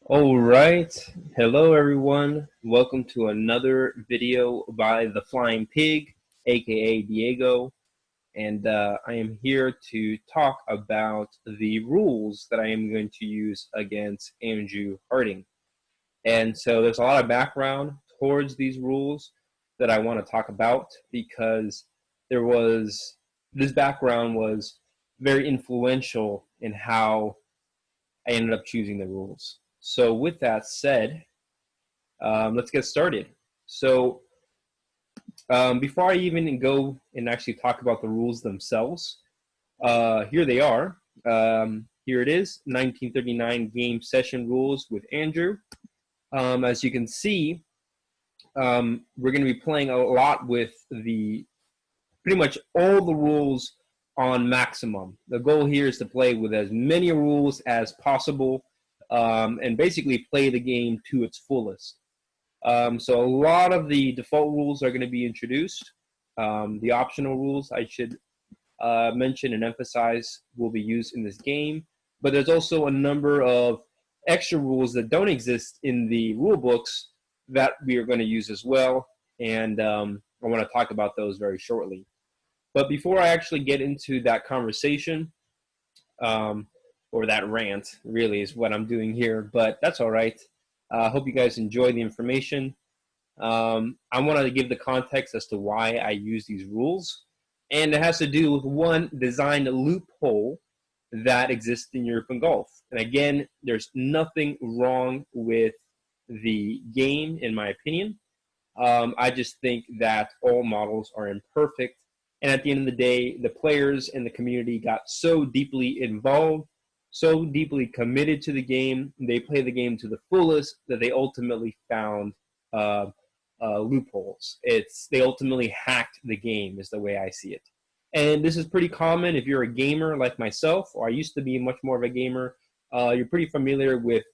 All right. Hello, everyone. Welcome to another video by the Flying Pig, aka Diego. And I am here to talk about the rules that I am going to use against Andrew Harding. And so there's a lot of background towards these rules that I want to talk about because this background was very influential in how I ended up choosing the rules. So with that said, let's get started. So before I even go and actually talk about the rules themselves, here they are. Here it is, 1939 game session rules with Andrew. As you can see, we're going to be playing a lot with pretty much all the rules on maximum. The goal here is to play with as many rules as possible and basically play the game to its fullest. So a lot of the default rules are going to be introduced. The optional rules, I should mention and emphasize, will be used in this game. But there's also a number of extra rules that don't exist in the rule books that we are going to use as well. And I want to talk about those very shortly. But before I actually get into that conversation, or that rant, really is what I'm doing here, but that's all right. I hope you guys enjoy the information. I want to give the context as to why I use these rules. And it has to do with one design loophole that exists in Europe Engulfed. And again, there's nothing wrong with the game, in my opinion. I just think that all models are imperfect. And at the end of the day, the players and the community got so deeply involved, so deeply committed to the game, they play the game to the fullest that they ultimately found loopholes. They ultimately hacked the game, is the way I see it. And this is pretty common if you're a gamer like myself, or I used to be much more of a gamer. You're pretty familiar with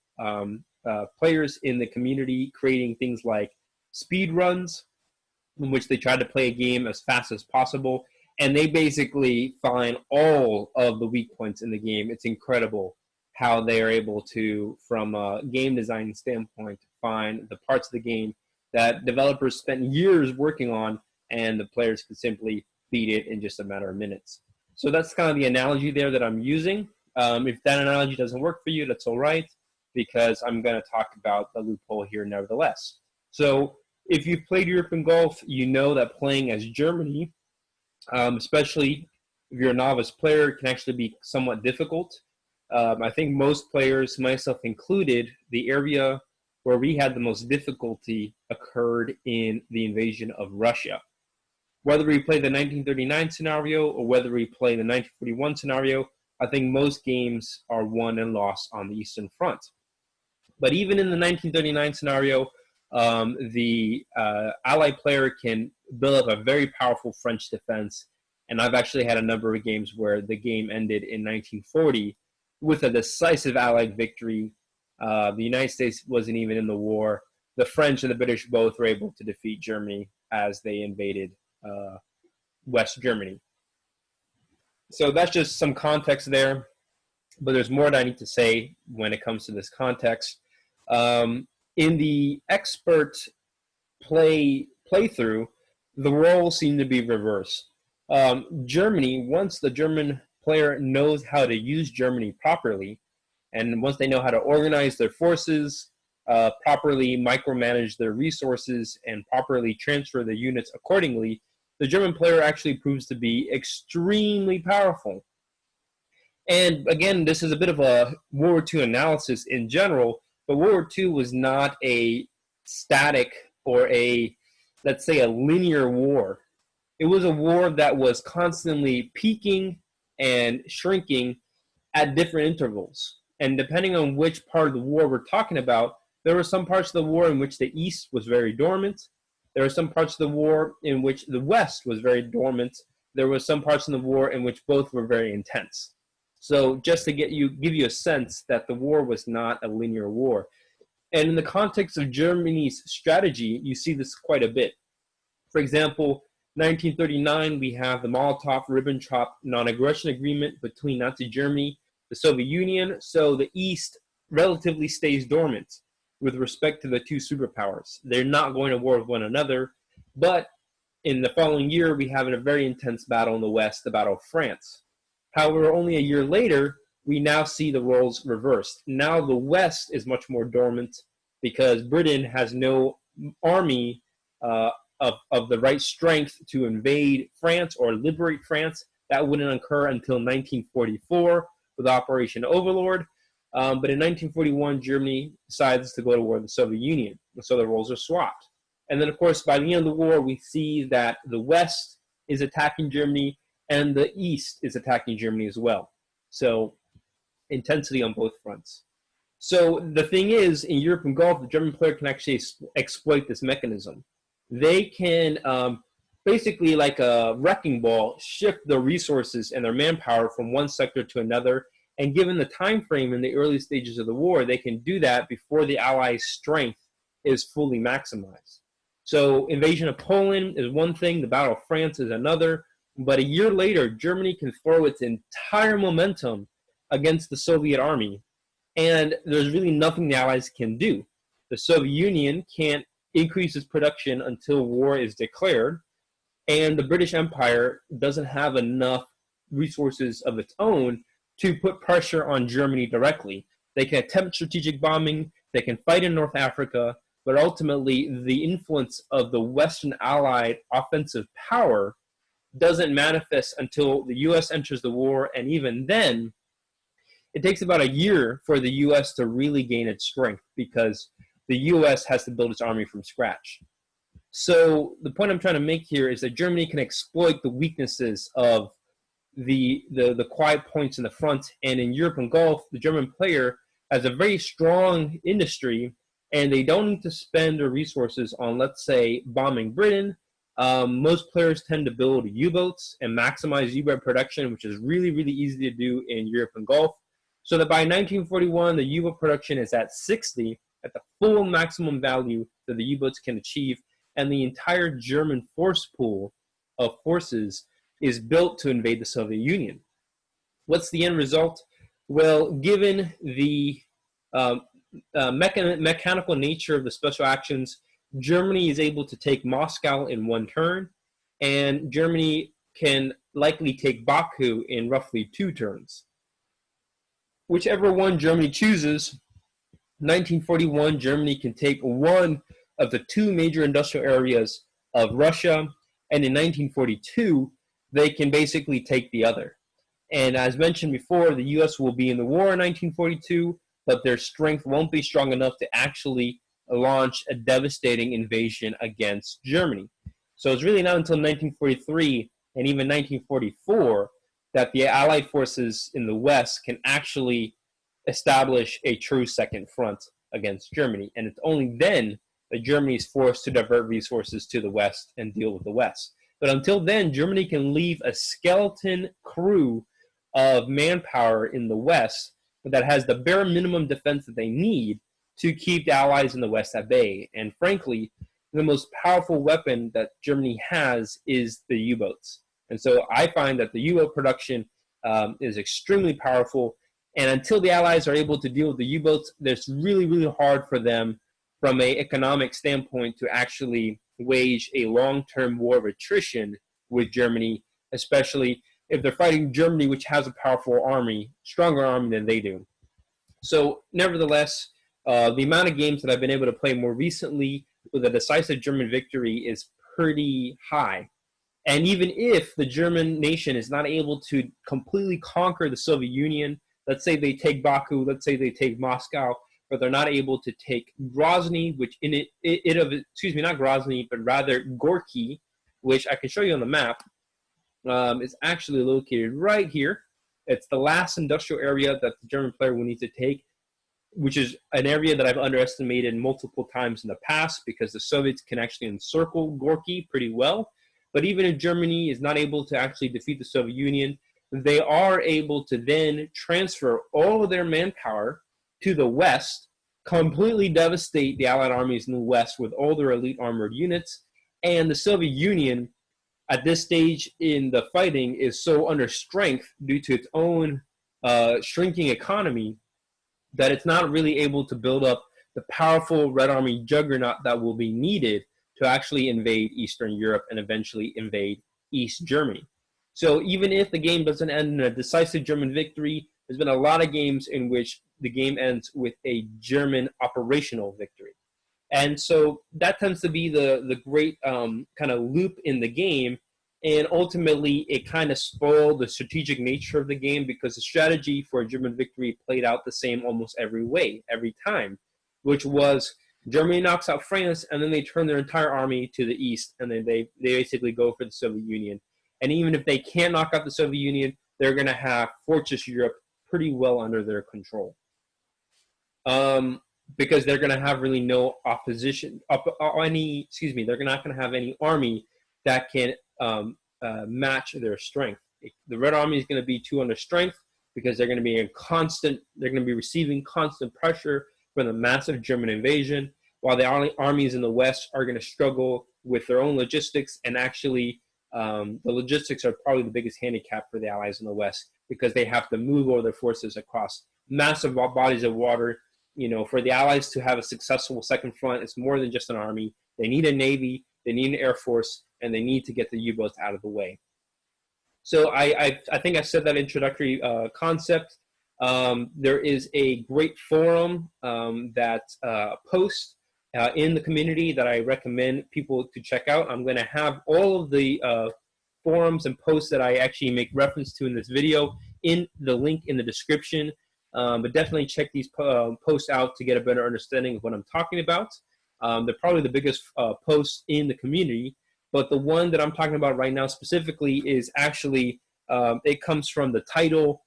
players in the community creating things like speed runs, in which they try to play a game as fast as possible, and they basically find all of the weak points in the game. It's incredible how they are able to, from a game design standpoint, find the parts of the game that developers spent years working on, and the players could simply beat it in just a matter of minutes. So that's kind of the analogy there that I'm using. If that analogy doesn't work for you, that's all right, because I'm going to talk about the loophole here nevertheless. So if you've played Europe Engulfed, you know that playing as Germany, especially if you're a novice player, can actually be somewhat difficult. I think most players, myself included, the area where we had the most difficulty occurred in the invasion of Russia. Whether we play the 1939 scenario or whether we play the 1941 scenario, I think most games are won and lost on the Eastern Front. But even in the 1939 scenario, the Allied player can build up a very powerful French defense. And I've actually had a number of games where the game ended in 1940 with a decisive Allied victory. The United States wasn't even in the war. The French and the British both were able to defeat Germany as they invaded West Germany. So that's just some context there, but there's more that I need to say when it comes to this context. In the expert playthrough, the roles seem to be reversed. Germany, once the German player knows how to use Germany properly, and once they know how to organize their forces, properly micromanage their resources, and properly transfer the units accordingly, the German player actually proves to be extremely powerful. And again, this is a bit of a World War II analysis in general, but World War II was not a static or let's say, a linear war. It was a war that was constantly peaking and shrinking at different intervals. And depending on which part of the war we're talking about, there were some parts of the war in which the East was very dormant. There were some parts of the war in which the West was very dormant. There were some parts of the war in which both were very intense. So just to give you a sense that the war was not a linear war. And in the context of Germany's strategy, you see this quite a bit. For example, 1939, we have the Molotov-Ribbentrop non-aggression agreement between Nazi Germany, the Soviet Union. So the East relatively stays dormant with respect to the two superpowers. They're not going to war with one another, but in the following year, we have a very intense battle in the West, the Battle of France. However, only a year later, we now see the roles reversed. Now the West is much more dormant because Britain has no army of the right strength to invade France or liberate France. That wouldn't occur until 1944 with Operation Overlord. But in 1941, Germany decides to go to war with the Soviet Union. So the roles are swapped. And then, of course, by the end of the war, we see that the West is attacking Germany and the East is attacking Germany as well. So intensity on both fronts. So the thing is, in Europe and Gulf, the German player can actually exploit this mechanism. They can basically, like a wrecking ball, shift their resources and their manpower from one sector to another. And given the time frame in the early stages of the war, they can do that before the Allies' strength is fully maximized. So invasion of Poland is one thing, the Battle of France is another, but a year later, Germany can throw its entire momentum against the Soviet army, and there's really nothing the Allies can do. The Soviet Union can't increase its production until war is declared, and the British Empire doesn't have enough resources of its own to put pressure on Germany directly. They can attempt strategic bombing, they can fight in North Africa, but ultimately the influence of the Western Allied offensive power doesn't manifest until the U.S. enters the war, and even then, it takes about a year for the U.S. to really gain its strength because the U.S. has to build its army from scratch. So the point I'm trying to make here is that Germany can exploit the weaknesses of the quiet points in the front, and in Europe and Gulf, the German player has a very strong industry, and they don't need to spend their resources on, let's say, bombing Britain. Most players tend to build U-boats and maximize U-boat production, which is really, really easy to do in Europe and Gulf. So that by 1941, the U-boat production is at 60, at the full maximum value that the U-boats can achieve, and the entire German force pool of forces is built to invade the Soviet Union. What's the end result? Well, given the mechanical nature of the special actions, Germany is able to take Moscow in one turn, and Germany can likely take Baku in roughly 2 turns. Whichever one Germany chooses, 1941, Germany can take one of the 2 major industrial areas of Russia, and in 1942, they can basically take the other. And as mentioned before, the U.S. will be in the war in 1942, but their strength won't be strong enough to actually launch a devastating invasion against Germany. So it's really not until 1943 and even 1944 that the Allied forces in the West can actually establish a true second front against Germany. And it's only then that Germany is forced to divert resources to the West and deal with the West. But until then, Germany can leave a skeleton crew of manpower in the West that has the bare minimum defense that they need to keep the Allies in the West at bay. And frankly, the most powerful weapon that Germany has is the U-boats. And so I find that the U-boat production is extremely powerful. And until the Allies are able to deal with the U-boats, it's really, really hard for them from an economic standpoint to actually wage a long-term war of attrition with Germany, especially if they're fighting Germany, which has a powerful army, stronger army than they do. So nevertheless, the amount of games that I've been able to play more recently with a decisive German victory is pretty high. And even if the German nation is not able to completely conquer the Soviet Union, let's say they take Baku, let's say they take Moscow, but they're not able to take Grozny, which not Grozny, but rather Gorky, which I can show you on the map, is actually located right here. It's the last industrial area that the German player will need to take, which is an area that I've underestimated multiple times in the past because the Soviets can actually encircle Gorky pretty well. But even if Germany is not able to actually defeat the Soviet Union, they are able to then transfer all of their manpower to the West, completely devastate the Allied armies in the West with all their elite armored units. And the Soviet Union, at this stage in the fighting, is so under strength due to its own shrinking economy that it's not really able to build up the powerful Red Army juggernaut that will be needed to actually invade Eastern Europe and eventually invade East Germany. So even if the game doesn't end in a decisive German victory, there's been a lot of games in which the game ends with a German operational victory. And so that tends to be the great kind of loop in the game. And ultimately, it kind of spoiled the strategic nature of the game because the strategy for a German victory played out the same almost every way, every time, which was Germany knocks out France, and then they turn their entire army to the east, and then they basically go for the Soviet Union. And even if they can't knock out the Soviet Union, they're going to have Fortress Europe pretty well under their control. Because they're going to have really no opposition, they're not going to have any army that can match their strength. The Red Army is going to be too under strength because they're going to be receiving constant pressure from the massive German invasion, while the armies in the West are going to struggle with their own logistics. And actually, the logistics are probably the biggest handicap for the Allies in the West because they have to move all their forces across massive bodies of water. You know, for the Allies to have a successful second front, it's more than just an army. They need a navy, they need an air force, and they need to get the U-boats out of the way. So I think I said that introductory concept. There is a great forum that posts in the community that I recommend people to check out. I'm going to have all of the forums and posts that I actually make reference to in this video in the link in the description. But definitely check these posts out to get a better understanding of what I'm talking about. They're probably the biggest posts in the community, but the one that I'm talking about right now specifically is actually, it comes from the title,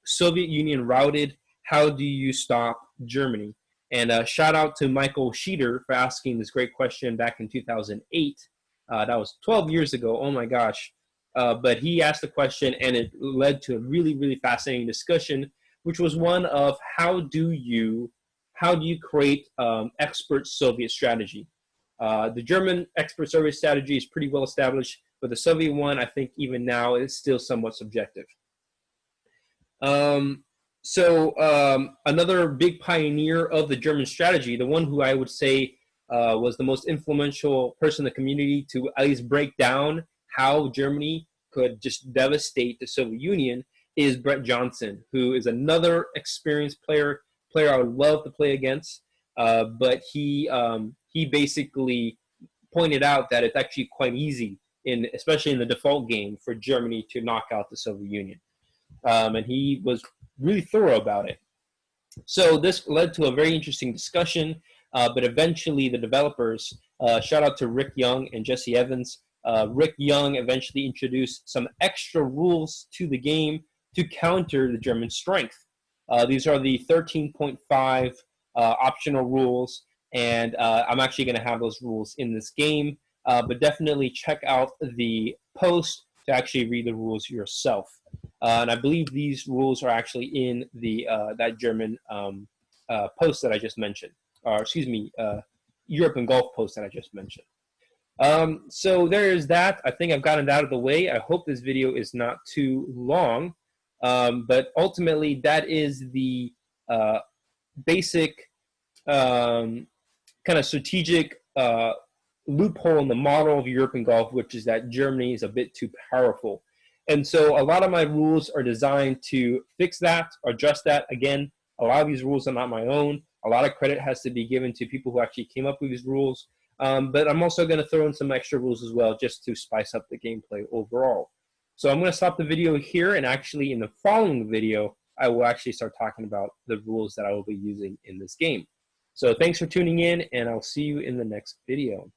Soviet Union Routed, How Do You Stop Germany? And shout out to Michael Sheeter for asking this great question back in 2008. That was 12 years ago, oh my gosh. But he asked the question and it led to a really, really fascinating discussion, which was one of how do you create expert Soviet strategy? The German expert Soviet strategy is pretty well established, but the Soviet one, I think even now, is still somewhat subjective. Another big pioneer of the German strategy, the one who I would say was the most influential person in the community to at least break down how Germany could just devastate the Soviet Union, is Brett Johnson, who is another experienced player I would love to play against. But he basically pointed out that it's actually quite easy, especially in the default game, for Germany to knock out the Soviet Union. And he was really thorough about it. So this led to a very interesting discussion, but eventually the developers, shout out to Rick Young and Jesse Evans, Rick Young eventually introduced some extra rules to the game to counter the German strength. These are the 13.5 optional rules, and I'm actually going to have those rules in this game, but definitely check out the post to actually read the rules yourself. And I believe these rules are actually in the that German post that I just mentioned, or excuse me, Europe Engulfed post that I just mentioned. So there is that. I think I've gotten it out of the way. I hope this video is not too long. But ultimately, that is the basic kind of strategic loophole in the model of Europe Engulfed, which is that Germany is a bit too powerful. And so a lot of my rules are designed to fix that, or adjust that. Again, a lot of these rules are not my own. A lot of credit has to be given to people who actually came up with these rules. But I'm also going to throw in some extra rules as well, just to spice up the gameplay overall. So I'm going to stop the video here, and actually in the following video, I will actually start talking about the rules that I will be using in this game. So thanks for tuning in, and I'll see you in the next video.